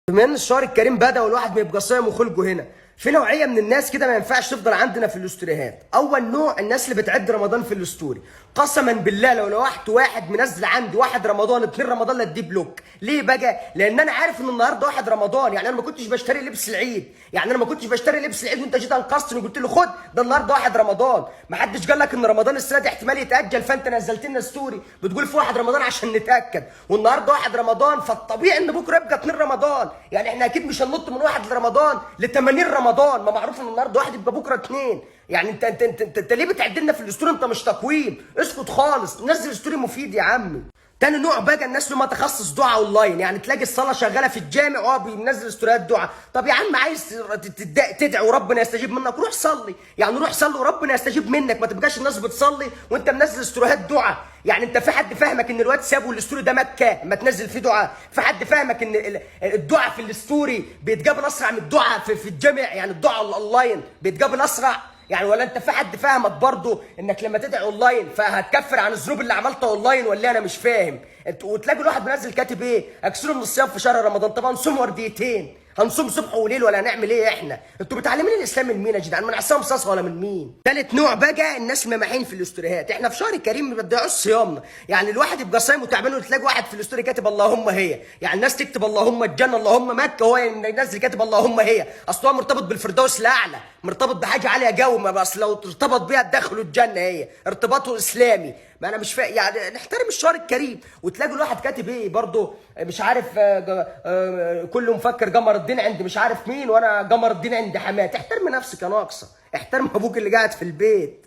بما ان الشهر الكريم بدأ والواحد ما يبقى صايم وخلقه هنا، في نوعيه من الناس كده ما ينفعش تفضل عندنا في الاستوريهات. اول نوع الناس اللي بتعد رمضان في الاستوري. قسما بالله لو لوحت واحد منزل عندي 1 رمضان 2 رمضان لا اديه بلوك. ليه بقى؟ لان انا عارف ان النهارده 1 رمضان، يعني انا ما كنتش بشتري لبس العيد، وانت جيت انقذتني وقلت لي خد ده النهارده 1 رمضان. ما حدش قال لك ان رمضان السنه دي احتمال يتاجل، فانت نزلت لنا ستوري بتقول في 1 رمضان عشان نتاكد، والنهارده 1 رمضان، فالطبيعي ان بكره يبقى 2 رمضان. يعني احنا اكيد مش هننط من 1 رمضان ل 80 رمضان، ما معروف ان النهارده 1 يبقى بكره 2. يعني انت ليه بتعد لنا في الاسطوري؟ انت مش تقويم، اسكت خالص، نزل اسطوري مفيد يا عمي. تاني نوع بقى الناس اللي ما تخصص دعاء اونلاين، يعني تلاقي الصلاه شغاله في الجامع بينزل استوريات دعاء. طب يا عم عايز تدعي وربنا يستجيب منك، روح صلي، يعني روح صلي وربنا يستجيب منك، ما تبقاش الناس بتصلي وانت منزل استوريات دعاء. يعني انت في حد فاهمك ان الواتساب والاستوري ده مكه ما تنزل فيه دعاء؟ في حد فاهمك ان الدعاء في الاستوري بيتقابل اسرع من الدعاء في الجامع؟ يعني الدعاء الاونلاين بيتقابل اسرع يعني؟ ولا انت في حد فاهمك برضه انك لما تدعي اونلاين فهتكفر عن الذنوب اللي عملتها اونلاين؟ ولا انا مش فاهم؟ وتلاقي الواحد منزل كاتب ايه؟ اكسروا من الصيام في شهر رمضان. طبعا نصوم ورديتين، هنصوم صبح وليل ولا هنعمل ايه احنا؟ انتوا بتعلمين الاسلام من مين يا جدعان؟ من عصام صاصه ولا من مين؟ ثالث نوع بقى الناس مماحين في الاستوريهات. احنا في شهر كريم ما بنضيعوش صيامنا، يعني الواحد يبقى صايم وتعبان وتلاقي واحد في الاستوري كاتب اللهم هي، يعني الناس تكتب اللهم الجنه اللهم مكه، هو ينزل كاتب اللهم هي، اصل هو مرتبط بالفردوس الاعلى، مرتبط بحاجه عاليه قوي، ما بس لو ارتبط بيها تدخله الجنه، هي ارتباطه اسلامي. ما انا مش فاهم، يعني نحترم الشهر الكريم. وتلاقي الواحد كاتب ايه برضه مش عارف، كله مفكر قمر الدين عند مش عارف مين، وانا قمر الدين عند حماتي. احترم نفسك يا ناقصه، احترم ابوك اللي قاعد في البيت.